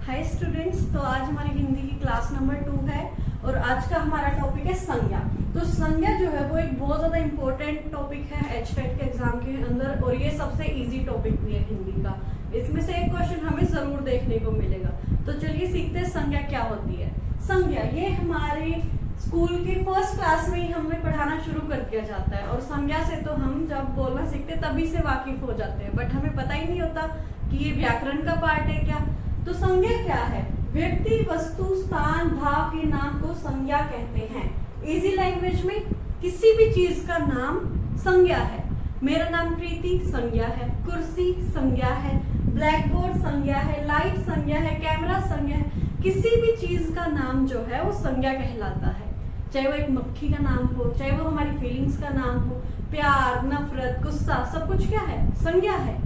Hi students, तो आज हमारी हिंदी की क्लास नंबर 2 है और आज का हमारा टॉपिक है संज्ञा। तो संज्ञा जो है वो एक बहुत ज़्यादा इम्पोर्टेंट टॉपिक है एचटेट के एग्जाम के अंदर और ये सबसे इजी टॉपिक भी है हिंदी का। इसमें से एक क्वेश्चन हमें ज़रूर देखने को मिलेगा। तो चलिए सीखते हैं संज्ञा क्या होती है। संज्ञा ये हमारे स्कूल की फर्स्ट क्लास में ही हमें पढ़ाना शुरू कर दिया जाता है और संज्ञा से तो हम जब बोलना सीखते तभी से वाकिफ हो जाते हैं, बट हमें पता ही नहीं होता कि ये व्याकरण का पार्ट है क्या। तो संज्ञा क्या है? व्यक्ति, वस्तु, स्थान, भाव के नाम को संज्ञा कहते हैं। इजी लैंग्वेज में किसी भी चीज का नाम संज्ञा है। मेरा नाम प्रीति संज्ञा है, कुर्सी संज्ञा है, ब्लैक बोर्ड संज्ञा है, लाइट संज्ञा है, कैमरा संज्ञा है। किसी भी चीज का नाम जो है वो संज्ञा कहलाता है। चाहे वो एक मक्खी का नाम हो, चाहे वो हमारी फीलिंग्स का नाम हो, प्यार, नफरत, गुस्सा, सब कुछ क्या है? संज्ञा है।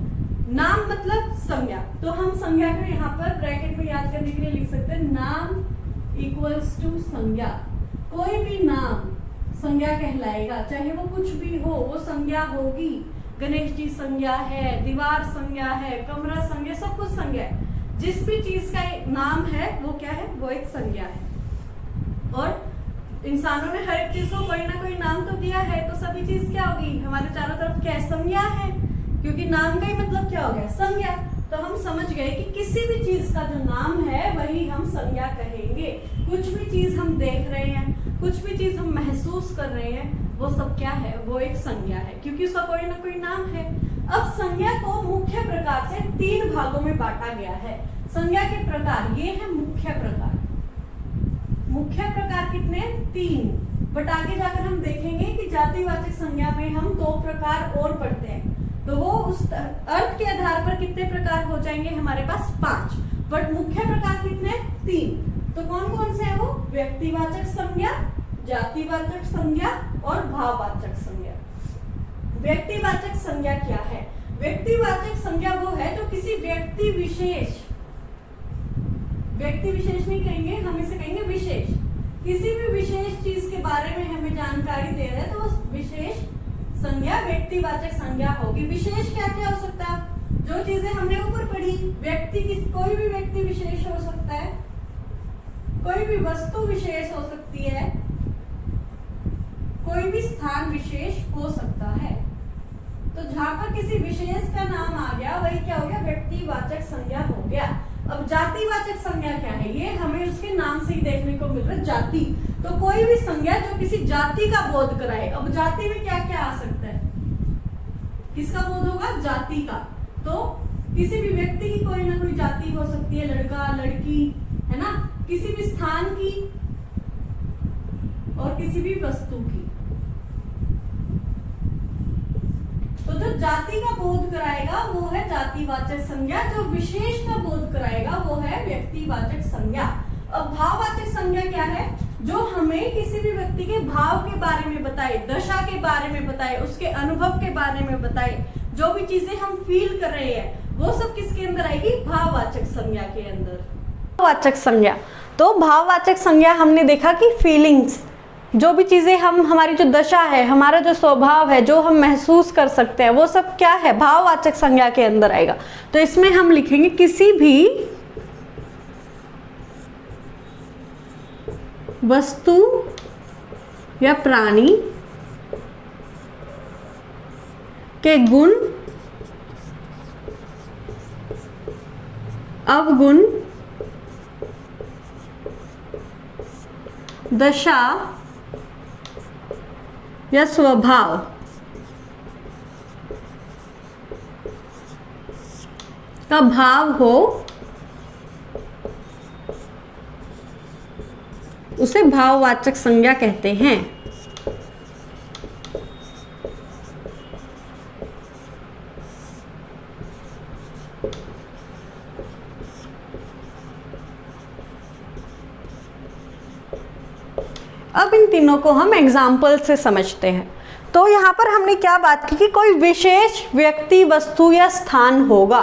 नाम मतलब संज्ञा। तो हम संज्ञा को यहाँ पर ब्रैकेट में याद करने के लिए लिख सकते हैं, नाम इक्वल्स टू संज्ञा। कोई भी नाम संज्ञा कहलाएगा, चाहे वो कुछ भी हो वो संज्ञा होगी। गणेश जी संज्ञा है, दीवार संज्ञा है, कमरा संज्ञा, सब कुछ संज्ञा है। जिस भी चीज का नाम है वो क्या है? वो एक संज्ञा है। और इंसानों ने हर एक चीज को कोई ना कोई नाम तो दिया है, तो सभी चीज क्या होगी? हमारे चारों तरफ क्या है? संज्ञा है, क्योंकि नाम का ही मतलब क्या हो गया? संज्ञा। तो हम समझ गए कि किसी भी चीज का जो नाम है वही हम संज्ञा कहेंगे। कुछ भी चीज हम देख रहे हैं, कुछ भी चीज हम महसूस कर रहे हैं, वो सब क्या है? वो एक संज्ञा है, क्योंकि उसका कोई ना कोई नाम है। अब संज्ञा को मुख्य प्रकार से 3 भागों में बांटा गया है। संज्ञा के प्रकार ये है मुख्य प्रकार। मुख्य प्रकार कितने? 3। बट आगे जाकर हम देखेंगे कि जातिवाचक संज्ञा में हम 2 प्रकार और पढ़ते हैं, तो वो उस अर्थ के आधार पर कितने प्रकार हो जाएंगे हमारे पास? 5। बट मुख्य प्रकार कितने? 3। तो कौन कौन से है वो? व्यक्तिवाचक संज्ञा, जातिवाचक संज्ञा और भाववाचक संज्ञा। व्यक्तिवाचक संज्ञा क्या है? व्यक्तिवाचक संज्ञा वो है जो किसी व्यक्ति विशेष नहीं कहेंगे, हम इसे कहेंगे विशेष। किसी भी विशेष चीज के बारे में हमें जानकारी दे रहे हैं तो उस विशेष संज्ञा व्यक्तिवाचक संज्ञा होगी। विशेष क्या क्या हो सकता है? जो चीजें हमने ऊपर पढ़ी, व्यक्ति की कोई भी व्यक्ति विशेष हो सकता है, कोई भी वस्तु विशेष हो सकती है, कोई भी स्थान विशेष हो सकता है। तो जहां पर किसी विशेष का नाम आ गया वही क्या हो गया? व्यक्तिवाचक संज्ञा हो गया। अब जातिवाचक संज्ञा क्या है? ये हमें उसके नाम से ही देखने को मिल रहा है, जाति। तो कोई भी संज्ञा जो किसी जाति का बोध कराए। अब जाति में क्या क्या आ सकता है? किसका बोध होगा? जाति का। तो किसी भी व्यक्ति की कोई ना कोई जाति हो सकती है, लड़का, लड़की, है ना, किसी भी स्थान की और किसी भी वस्तु की। तो जो जाति का बोध कराएगा वो है जातिवाचक संज्ञा, जो विशेष का बोध कराएगा वो है व्यक्तिवाचक संज्ञा। अब भाववाचक संज्ञा क्या है? जो हमें किसी भी व्यक्ति के भाव के बारे में बताए, दशा के बारे में बताए, उसके अनुभव के बारे में बताए, जो भी चीजें हम फील कर रहे हैं वो सब किसके अंदर आएगी? भाववाचक संज्ञा के अंदर। भाववाचक संज्ञा, तो भाववाचक संज्ञा हमने देखा कि फीलिंग्स, जो भी चीजें हमारी जो दशा है, हमारा जो स्वभाव है, जो हम महसूस कर सकते हैं, वो सब क्या है? भाववाचक संज्ञा के अंदर आएगा। तो इसमें हम लिखेंगे किसी भी वस्तु या प्राणी के गुण, अवगुण, दशा या स्वभाव का भाव हो, उसे भाववाचक संज्ञा कहते हैं। अब इन तीनों को हम एग्जाम्पल से समझते हैं। तो यहाँ पर हमने क्या बात की कि कोई विशेष व्यक्ति, वस्तु या स्थान होगा।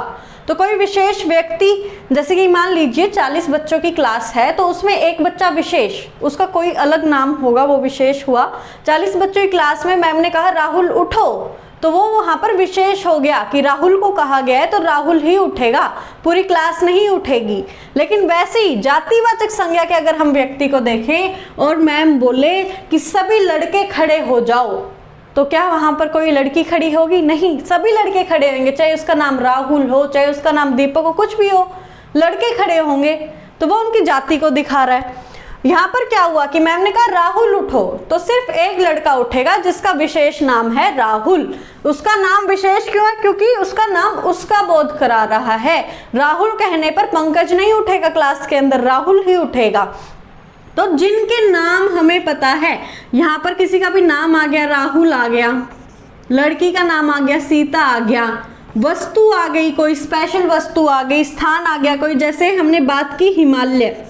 तो कोई विशेष व्यक्ति, जैसे कि मान लीजिए 40 बच्चों की क्लास है, तो उसमें एक बच्चा विशेष, उसका कोई अलग नाम होगा, वो विशेष हुआ। 40 बच्चों की क्लास में मैम ने कहा राहुल उठो, तो वो वहां पर विशेष हो गया कि राहुल को कहा गया है तो राहुल ही उठेगा, पूरी क्लास नहीं उठेगी। लेकिन वैसे ही जातिवाचक संज्ञा के अगर हम व्यक्ति को देखें और मैम बोले कि सभी लड़के खड़े हो जाओ, तो क्या वहां पर कोई लड़की खड़ी होगी? नहीं, सभी लड़के खड़े होंगे, चाहे उसका नाम राहुल हो, चाहे उसका नाम दीपक हो, कुछ भी हो, लड़के खड़े होंगे। तो वो उनकी जाति को दिखा रहा है। यहाँ पर क्या हुआ कि मैम ने कहा राहुल उठो, तो सिर्फ एक लड़का उठेगा जिसका विशेष नाम है राहुल। उसका नाम विशेष क्यों है? क्योंकि उसका नाम उसका बोध करा रहा है। राहुल कहने पर पंकज नहीं उठेगा क्लास के अंदर, राहुल ही उठेगा। तो जिनके नाम हमें पता है, यहाँ पर किसी का भी नाम आ गया, राहुल आ गया, लड़की का नाम आ गया, सीता आ गया, वस्तु आ गई, कोई स्पेशल वस्तु आ गई, स्थान आ गया कोई, जैसे हमने बात की हिमालय।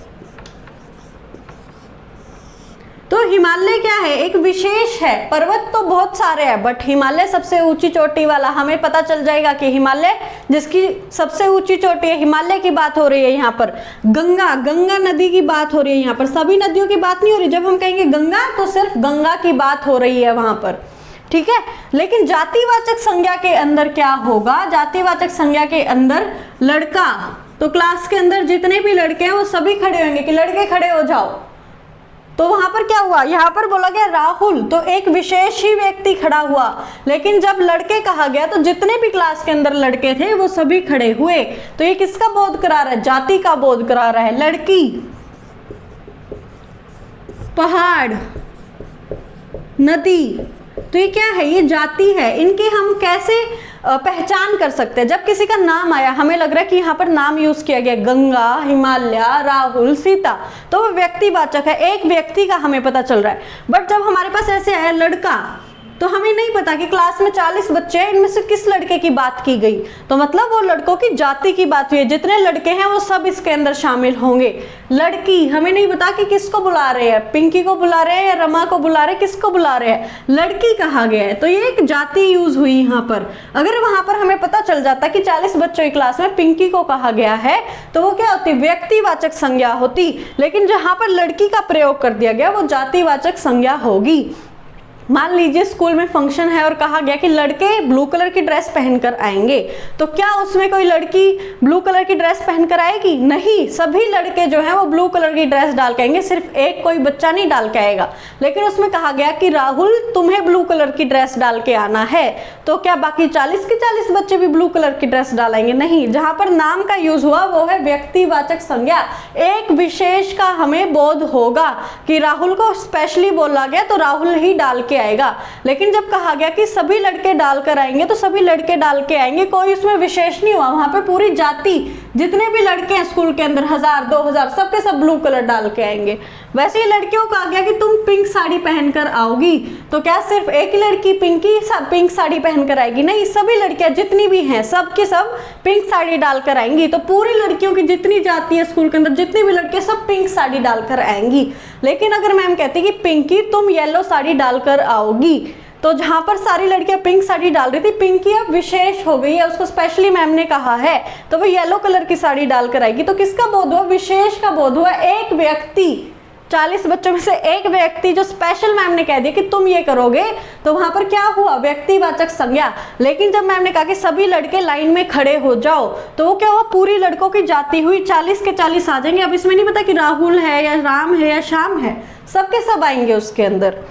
तो हिमालय क्या है? एक विशेष है। पर्वत तो बहुत सारे हैं, बट हिमालय सबसे ऊंची चोटी वाला। हमें पता चल जाएगा कि हिमालय जिसकी सबसे ऊंची चोटी है, हिमालय की बात हो रही है। यहाँ पर गंगा, गंगा नदी की बात हो रही है। यहाँ पर सभी नदियों की बात नहीं हो रही। जब हम कहेंगे गंगा तो सिर्फ गंगा की बात हो रही है वहां पर, ठीक है। लेकिन जातिवाचक संज्ञा के अंदर क्या होगा? जातिवाचक संज्ञा के अंदर लड़का, तो क्लास के अंदर जितने भी लड़के हैं वो सभी खड़े होंगे कि लड़के खड़े हो जाओ। तो वहां पर क्या हुआ? यहाँ पर बोला गया राहुल, तो एक विशेष ही व्यक्ति खड़ा हुआ। लेकिन जब लड़के कहा गया तो जितने भी क्लास के अंदर लड़के थे वो सभी खड़े हुए। तो ये किसका बोध करा रहा है? जाति का बोध करा रहा है। लड़की, पहाड़, नदी, तो ये क्या है? ये जाति है। इनकी हम कैसे पहचान कर सकते हैं? जब किसी का नाम आया, हमें लग रहा है कि यहाँ पर नाम यूज किया गया, गंगा, हिमालय, राहुल, सीता, तो वो व्यक्तिवाचक है, एक व्यक्ति का हमें पता चल रहा है। बट जब हमारे पास ऐसे आया लड़का, तो हमें नहीं पता कि क्लास में 40 बच्चे हैं, इनमें से किस लड़के की बात की गई। तो मतलब वो लड़कों की जाति की बात हुई है। जितने लड़के हैं वो सब इसके अंदर शामिल होंगे। लड़की, हमें नहीं पता कि किसको बुला रहे हैं, पिंकी को बुला रहे हैं या रमा को बुला रहे हैं, किसको बुला रहे हैं, लड़की कहा गया है। तो ये एक जाति यूज हुई यहाँ पर। अगर वहां पर हमें पता चल जाता कि 40 बच्चों की क्लास में पिंकी को कहा गया है, तो वो क्या होती? व्यक्तिवाचक संज्ञा होती। लेकिन जहां पर लड़की का प्रयोग कर दिया गया वो जातिवाचक संज्ञा होगी। मान लीजिए स्कूल में फंक्शन है और कहा गया कि लड़के ब्लू कलर की ड्रेस पहनकर आएंगे, तो क्या उसमें कोई लड़की ब्लू कलर की ड्रेस पहनकर आएगी? नहीं, सभी लड़के जो हैं वो ब्लू कलर की ड्रेस डाल के आएंगे, सिर्फ एक कोई बच्चा नहीं डाल के आएगा। लेकिन उसमें कहा गया कि राहुल तुम्हें ब्लू कलर की ड्रेस डाल के आना है, तो क्या बाकी 40 के 40 बच्चे भी ब्लू कलर की ड्रेस डालेंगे? नहीं। जहां पर नाम का यूज हुआ वो है व्यक्तिवाचक संज्ञा। एक विशेष का हमें बोध होगा कि राहुल को स्पेशली बोला गया तो राहुल ही डाल के आएगा। लेकिन जब कहा गया कि सभी लड़के डालकर आएंगे तो सभी लड़के डाल के आएंगे, कोई उसमें विशेष नहीं हुआ। वहां पे पूरी जाति, जितने भी लड़के हैं स्कूल के अंदर 1000 2000 सबके सब ब्लू कलर डाल के आएंगे। वैसे ही लड़कियों को कहा गया कि तुम पिंक साड़ी पहनकर आओगी, तो क्या सिर्फ एक ही लड़की पिंक साड़ी पहनकर आएगी? नहीं, सभी लड़कियां जितनी भी हैं सब की सब पिंक साड़ी डालकर आएंगी। तो पूरी लड़कियों की जितनी जाति है स्कूल के अंदर, जितनी भी लड़कियां सब पिंक साड़ी डालकर आएंगी। लेकिन अगर मैम कहती कि पिंकी तुम येलो साड़ी डालकर आओगी, तो जहां पर सारी लड़कियां पिंक साड़ी डाल रही थी, पिंकी अब विशेष हो गई है, उसको स्पेशली मैम ने कहा है, तो वो येलो कलर की साड़ी डालकर आएगी। तो किसका बोध हुआ? विशेष का बोध हुआ। एक व्यक्ति, 40 बच्चों में से एक व्यक्ति जो स्पेशल मैम ने कह दिया कि तुम ये करोगे, तो वहां पर क्या हुआ? व्यक्तिवाचक संज्ञा। लेकिन जब मैम ने कहा कि सभी लड़के लाइन में खड़े हो जाओ, तो वो क्या हुआ? पूरी लड़कों की जाति हुई, 40 के 40 आ जाएंगे। अब इसमें नहीं पता कि राहुल है या राम है या श्याम है, सबके सब आएंगे उसके अंदर।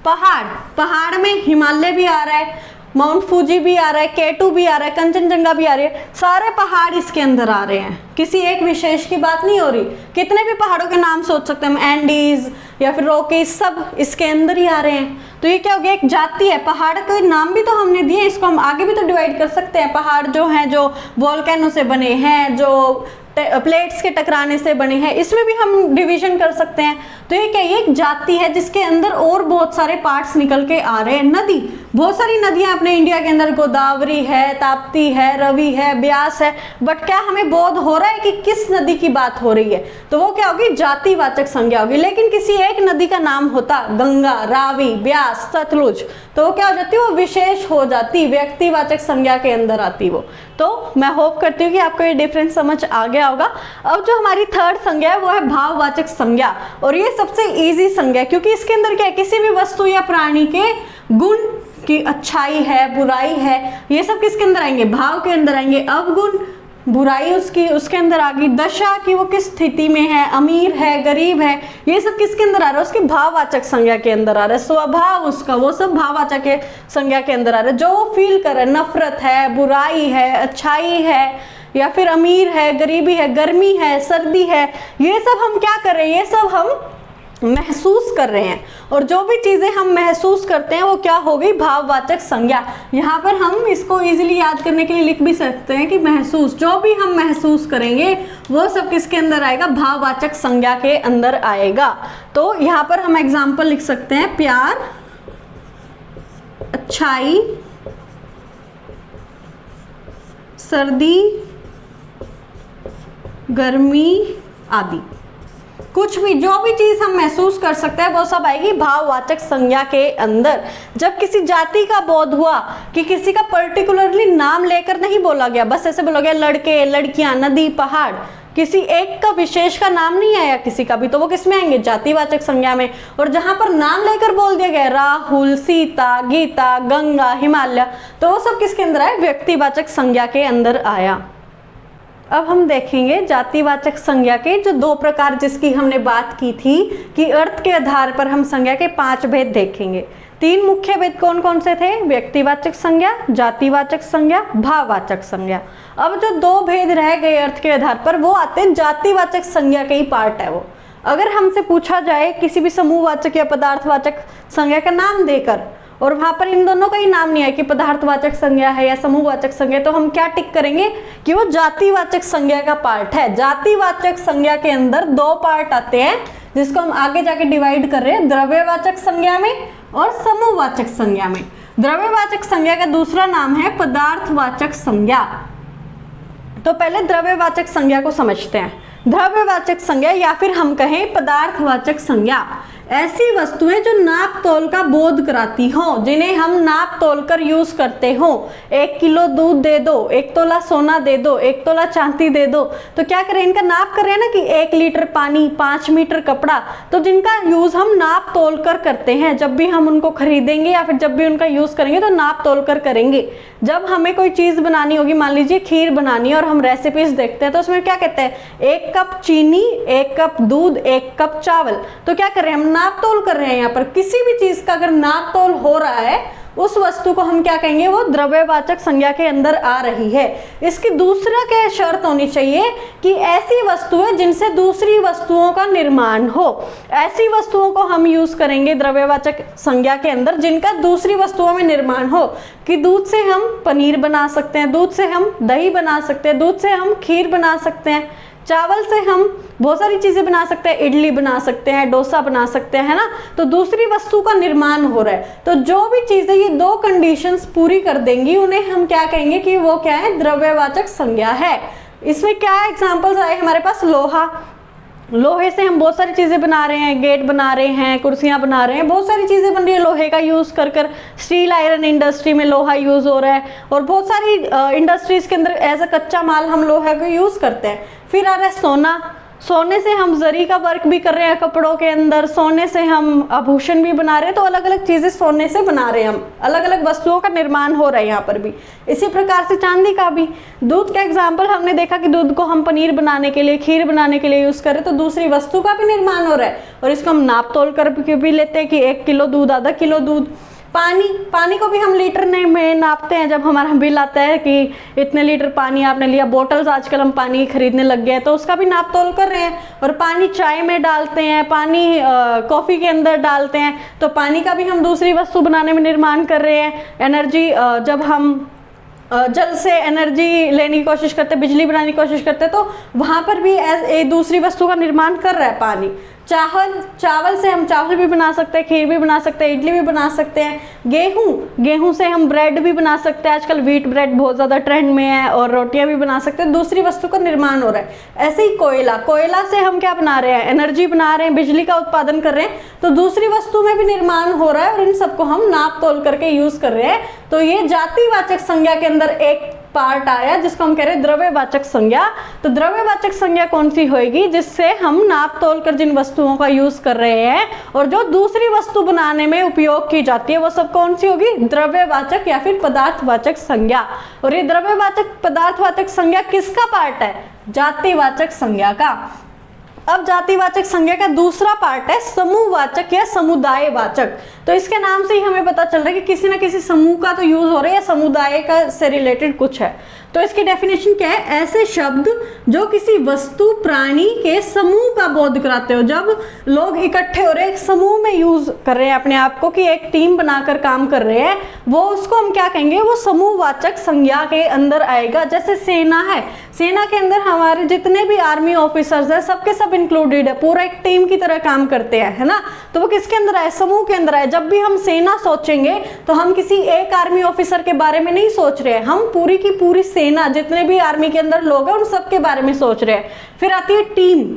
पहाड़, पहाड़ में हिमालय भी आ रहा है, माउंट फूजी भी आ रहा है, केटू भी आ रहा है, कंचनजंगा भी आ रही है, सारे पहाड़ इसके अंदर आ रहे हैं। किसी एक विशेष की बात नहीं हो रही। कितने भी पहाड़ों के नाम सोच सकते हैं हम, एंडीज या फिर रॉकीज, सब इसके अंदर ही आ रहे हैं। तो ये क्या हो गया? एक जाति है। पहाड़ के नाम भी तो हमने दिए, इसको हम आगे भी तो डिवाइड कर सकते हैं। पहाड़ जो हैं जो वोल्केनो से बने हैं, जो प्लेट्स के टकराने से बने हैं, इसमें भी हम डिवीजन कर सकते हैं। तो ये क्या? एक जाति है जिसके अंदर और बहुत सारे पार्ट्स निकल के आ रहे हैं। नदी, बहुत सारी नदियां अपने इंडिया के अंदर, गोदावरी है, ताप्ती है, रवि है, ब्यास है, बट क्या हमें बोध हो रहा है कि किस नदी की बात हो रही है? तो वो क्या होगी? जातिवाचक संज्ञा होगी। लेकिन किसी एक नदी का नाम होता, गंगा, रावी, ब्यास, सतलुज, तो वो क्या हो जाती? वो विशेष हो जाती, व्यक्तिवाचक संज्ञा के अंदर आती वो। तो मैं होप करती हूँ कि आपको ये डिफरेंस समझ आ गया होगा। अब जो हमारी थर्ड संज्ञा है वो है भाववाचक संज्ञा, और ये सबसे इजी संज्ञा है, क्योंकि इसके अंदर क्या है? किसी भी वस्तु या प्राणी के गुण कि अच्छाई है, बुराई है, ये सब किसके अंदर आएंगे, भाव के अंदर आएंगे। अवगुण, बुराई उसके अंदर आ गई। दशा कि वो किस स्थिति में है, अमीर है, गरीब है, ये सब किसके अंदर आ रहा है, उसकी भाववाचक संज्ञा के अंदर आ रहा है। स्वभाव उसका, वो सब भाववाचक के संज्ञा के अंदर आ रहा है। जो वो फील कर रहा है, नफरत है, बुराई है, अच्छाई है, या फिर अमीर है, गरीबी है, गर्मी है, सर्दी है, ये सब हम क्या कर रहे हैं, ये सब हम महसूस कर रहे हैं। और जो भी चीजें हम महसूस करते हैं वो क्या हो गई, भाववाचक संज्ञा। यहाँ पर हम इसको इजीली याद करने के लिए लिख भी सकते हैं कि महसूस, जो भी हम महसूस करेंगे वो सब किसके अंदर आएगा, भाववाचक संज्ञा के अंदर आएगा। तो यहाँ पर हम एग्जाम्पल लिख सकते हैं, प्यार, अच्छाई, सर्दी, गर्मी आदि। कुछ भी, जो भी चीज हम महसूस कर सकते हैं वो सब आएगी भाववाचक संज्ञा के अंदर। जब किसी जाति का बोध हुआ कि किसी का पर्टिकुलरली नाम लेकर नहीं बोला गया, बस ऐसे बोला गया लड़के, लड़कियां, नदी, पहाड़, किसी एक का विशेष का नाम नहीं आया किसी का भी, तो वो किस में आएंगे, जातिवाचक संज्ञा में। और जहां पर नाम लेकर बोल दिया गया, राहुल, सीता, गीता, गंगा, हिमालय, तो वो सब किसके अंदर आए, व्यक्तिवाचक संज्ञा के अंदर आया। अब हम देखेंगे जातिवाचक संज्ञा के जो दो प्रकार जिसकी हमने बात की थी कि अर्थ के आधार पर हम संज्ञा के 5 भेद देखेंगे। 3 मुख्य भेद कौन कौन से थे, व्यक्तिवाचक संज्ञा, जातिवाचक संज्ञा, भाववाचक संज्ञा। अब जो 2 भेद रह गए अर्थ के आधार पर वो आते हैं जातिवाचक संज्ञा के ही पार्ट है वो। अगर हमसे पूछा जाए किसी भी समूहवाचक या पदार्थवाचक संज्ञा का नाम देकर और वहां पर इन दोनों का ही नाम नहीं है कि पदार्थवाचक संज्ञा है या समूहवाचक संज्ञा, तो हम क्या टिक करेंगे कि वो जातिवाचक संज्ञा का पार्ट है। जातिवाचक संज्ञा के अंदर 2 पार्ट आते हैं जिसको हम आगे जाके डिवाइड कर रहे हैं, द्रव्यवाचक संज्ञा में और समूहवाचक संज्ञा में। द्रव्यवाचक संज्ञा का दूसरा नाम है पदार्थवाचक संज्ञा। तो पहले द्रव्यवाचक संज्ञा को समझते हैं। द्रव्यवाचक संज्ञा या फिर हम कहें पदार्थवाचक संज्ञा ऐसी वस्तुएं जो नाप तोल का बोध कराती हो, जिन्हें हम नाप तोल कर यूज करते हो। 1 किलो दूध दे दो, 1 तोला सोना दे दो, 1 तोला चांदी दे दो, तो क्या करें, इनका नाप कर रहे हैं ना कि 1 लीटर पानी, 5 मीटर कपड़ा, तो जिनका यूज हम नाप तोल कर करते हैं। जब भी हम उनको खरीदेंगे या फिर जब भी उनका यूज करेंगे तो नाप तोल कर करेंगे। जब हमें कोई चीज बनानी होगी, मान लीजिए खीर बनानी है और हम रेसिपीज देखते हैं तो उसमें क्या कहते हैं, 1 कप चीनी, 1 कप दूध, 1 कप चावल, तो क्या कर रहे हैं, हम नाप तोल कर रहे हैं। यहाँ पर किसी भी चीज का अगर नाप तोल हो रहा है उस वस्तु को हम क्या कहेंगे, वो द्रव्यवाचक संज्ञा के अंदर आ रही है। इसकी दूसरा क्या शर्त होनी चाहिए कि ऐसी वस्तुएं जिनसे दूसरी वस्तुओं का निर्माण हो, ऐसी वस्तुओं को हम यूज करेंगे द्रव्यवाचक संज्ञा के अंदर जिनका दूसरी वस्तुओं में निर्माण हो। कि दूध से हम पनीर बना सकते हैं, दूध से हम दही बना सकते हैं, दूध से हम खीर बना सकते हैं, चावल से हम बहुत सारी चीजें बना सकते हैं, इडली बना सकते हैं, डोसा बना सकते हैं, है ना। तो दूसरी वस्तु का निर्माण हो रहा है, तो जो भी चीजें ये 2 कंडीशंस पूरी कर देंगी उन्हें हम क्या कहेंगे कि वो क्या है, द्रव्यवाचक संज्ञा है। इसमें क्या एग्जांपल्स आए हमारे पास, लोहा, लोहे से हम बहुत सारी चीजें बना रहे हैं, गेट बना रहे हैं, कुर्सियां बना रहे हैं, बहुत सारी चीजें बन रही है लोहे का यूज कर कर। स्टील आयरन इंडस्ट्री में लोहा यूज हो रहा है और बहुत सारी इंडस्ट्रीज के अंदर एज अ कच्चा माल हम लोहे को यूज करते हैं। फिर आ रहा है सोना, सोने से हम जरी का वर्क भी कर रहे हैं कपड़ों के अंदर, सोने से हम आभूषण भी बना रहे हैं, तो अलग अलग चीजें सोने से बना रहे हैं हम, अलग अलग वस्तुओं का निर्माण हो रहा है यहाँ पर भी। इसी प्रकार से चांदी का भी। दूध का एग्जाम्पल हमने देखा कि दूध को हम पनीर बनाने के लिए, खीर बनाने के लिए यूज करें तो दूसरी वस्तु का भी निर्माण हो रहा है और इसको हम नाप तोल कर भी लेते हैं कि 1 किलो दूध, आधा किलो दूध। पानी को भी हम लीटर में नापते हैं, जब हमारा बिल आता है कि इतने लीटर पानी आपने लिया। बोटल्स आजकल हम पानी खरीदने लग गए हैं तो उसका भी नाप तोल कर रहे हैं। और पानी चाय में डालते हैं, पानी कॉफ़ी के अंदर डालते हैं, तो पानी का भी हम दूसरी वस्तु बनाने में निर्माण कर रहे हैं। एनर्जी, जब हम जल से एनर्जी लेने की कोशिश करते हैं, बिजली बनाने की कोशिश करते हैं, तो वहाँ पर भी एक दूसरी वस्तु का निर्माण कर रहा है पानी। चावल से हम चावल भी बना सकते हैं, खीर भी बना सकते हैं, इडली भी बना सकते हैं। गेहूं से हम ब्रेड भी बना सकते हैं, आजकल व्हीट ब्रेड बहुत ज़्यादा ट्रेंड में है, और रोटियां भी बना सकते हैं, दूसरी वस्तु का निर्माण हो रहा है। ऐसे ही कोयला से हम क्या बना रहे हैं, एनर्जी बना रहे हैं, बिजली का उत्पादन कर रहे हैं, तो दूसरी वस्तु में भी निर्माण हो रहा है और इन सबको हम नाप तोल करके यूज कर रहे हैं। तो ये जातिवाचक संज्ञा के अंदर एक पार्ट आया जिसको हम कह रहे हैं द्रव्यवाचक संज्ञा। तो द्रव्यवाचक संज्ञा कौन सी होगी, जिससे हम नाप तोल कर जिन वस्तुओं का यूज कर रहे हैं और जो दूसरी वस्तु बनाने में उपयोग की जाती है वो सब कौन सी होगी, द्रव्यवाचक या फिर पदार्थवाचक संज्ञा। और ये द्रव्यवाचक पदार्थवाचक संज्ञा किसका पार्ट है, जातिवाचक संज्ञा का। अब जातिवाचक संज्ञा का दूसरा पार्ट है समूहवाचक या समुदायवाचक। तो इसके नाम से ही हमें पता चल रहा है कि किसी न किसी समूह का तो यूज हो रहा है या समुदाय का से रिलेटेड कुछ है। तो इसकी डेफिनेशन क्या है, ऐसे शब्द जो किसी वस्तु प्राणी के समूह का बोध कराते हो। जब लोग इकट्ठे हो रहे हैं, एक समूह में यूज कर रहे हैं अपने आप को कि एक टीम बनाकर काम कर रहे हैं, वो उसको हम क्या कहेंगे, वो समूहवाचक संज्ञा के अंदर आएगा। जैसे सेना है, सेना के अंदर हमारे जितने भी आर्मी ऑफिसर्स है सबके सब इंक्लूडेड है, पूरा एक टीम की तरह काम करते हैं, है ना। तो वो किसके अंदर आए, समूह के अंदर आए। जब भी हम सेना सोचेंगे तो हम किसी एक आर्मी ऑफिसर के बारे में नहीं सोच रहे हैं, हम पूरी की पूरी सेना, जितने भी आर्मी के अंदर लोग हैं उन सब के बारे में सोच रहे हैं। फिर आती है टीम।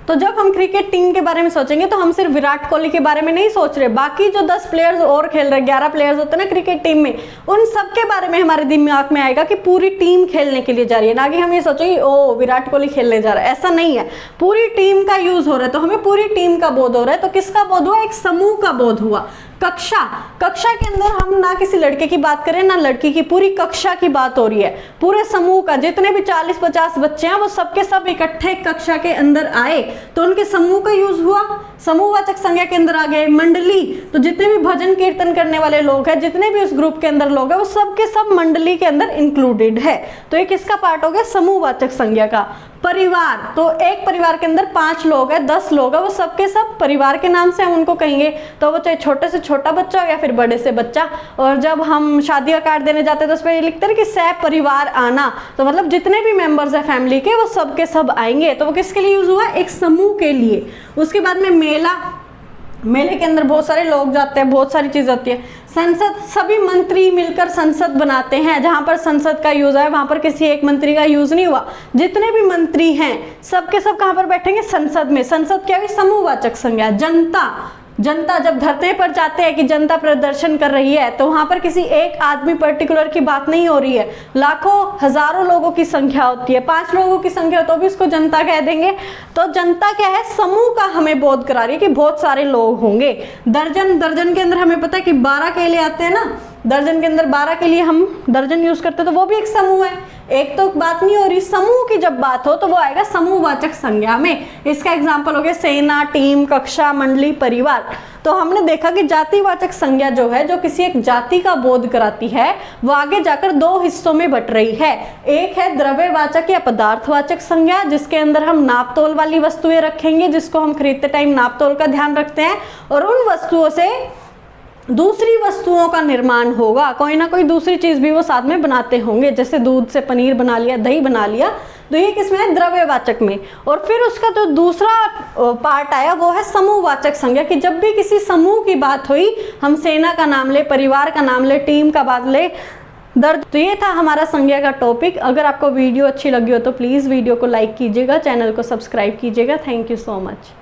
तो जब हम क्रिकेट टीम के बारे में सोचेंगे तो हम सिर्फ विराट कोहली के बारे में नहीं सोच रहे, बाकी जो 10 प्लेयर्स और खेल रहे, 11 प्लेयर्स होते हैं ना क्रिकेट टीम में, उन सब के बारे में हमारे दिमाग में आएगा कि पूरी टीम खेलने के लिए जा रही है, ना कि हम ये सोचेंगे ओ विराट कोहली खेलने जा रहा है। ऐसा नहीं है, पूरी टीम का यूज हो रहा है, तो हमें पूरी टीम का बोध हो रहा है। तो किसका बोध हुआ, एक समूह का बोध हुआ। कक्षा, कक्षा के अंदर हम ना किसी लड़के की बात करें ना लड़की की, पूरी कक्षा की बात हो रही है, पूरे समूह का। जितने भी 40-50 बच्चे हैं वो सबके सब इकट्ठे कक्षा के अंदर आए तो उनके समूह का यूज हुआ, समूहवाचक संज्ञा के अंदर आ गए। मंडली, तो जितने भी भजन कीर्तन करने वाले लोग हैं, जितने भी उस ग्रुप के अंदर लोग हैं, वो सबके सब मंडली के अंदर इंक्लूडेड है। तो ये किसका पार्ट हो गया, समूहवाचक संज्ञा का। परिवार, तो एक परिवार के अंदर 5 लोग हैं, 10 लोग हैं, वो सबके सब परिवार के नाम से हम उनको कहेंगे। तो वो चाहे छोटे से छोटा बच्चा हो या फिर बड़े से बच्चा। और जब हम शादी का कार्ड देने जाते हैं तो उस पर लिखते हैं कि सह परिवार आना, तो मतलब जितने भी मेंबर्स हैं फैमिली के वो सब के सब आएंगे। तो वो किसके लिए यूज हुआ, एक समूह के लिए। उसके बाद में मेला, मेले के अंदर बहुत सारे लोग जाते हैं, बहुत सारी चीज़ होती है। संसद, सभी मंत्री मिलकर संसद बनाते हैं, जहां पर संसद का यूज है वहां पर किसी एक मंत्री का यूज नहीं हुआ। जितने भी मंत्री हैं सबके सब कहां पर बैठेंगे, संसद में। संसद क्या है, समूहवाचक संज्ञा। जनता, जनता जब धरने पर जाते हैं कि जनता प्रदर्शन कर रही है तो वहां पर किसी एक आदमी पर्टिकुलर की बात नहीं हो रही है, लाखों हजारों लोगों की संख्या होती है। 5 लोगों की संख्या तो भी उसको जनता कह देंगे। तो जनता क्या है, समूह का हमें बोध करा रही है कि बहुत सारे लोग होंगे। दर्जन, दर्जन के अंदर हमें पता है कि 12 केले आते हैं ना, दर्जन के अंदर 12 के लिए हम दर्जन यूज करते हैं, तो वो भी एक समूह है। एक तो बात नहीं हो रही, समूह की जब बात हो तो वो आएगा समूहवाचक संज्ञा में। इसका एग्जांपल हो गया सेना, टीम, कक्षा, मंडली, परिवार। तो हमने देखा कि जातिवाचक संज्ञा जो है, जो किसी एक जाति का बोध कराती है, वो आगे जाकर 2 हिस्सों में बट रही है। एक है द्रव्यवाचक या पदार्थवाचक संज्ञा, जिसके अंदर हम नापतोल वाली वस्तुएं रखेंगे, जिसको हम खरीदते टाइम नापतोल का ध्यान रखते हैं, और उन वस्तुओं से दूसरी वस्तुओं का निर्माण होगा। कोई ना कोई दूसरी चीज भी वो साथ में बनाते होंगे, जैसे दूध से पनीर बना लिया, दही बना लिया। तो ये किसमें है, द्रव्यवाचक में। और फिर उसका जो दूसरा पार्ट आया वो है समूहवाचक संज्ञा, कि जब भी किसी समूह की बात हुई, हम सेना का नाम ले, परिवार का नाम ले, टीम का बात ले, दर्द। तो ये था हमारा संज्ञा का टॉपिक। अगर आपको वीडियो अच्छी लगी हो तो प्लीज़ वीडियो को लाइक कीजिएगा, चैनल को सब्सक्राइब कीजिएगा। Thank you so much.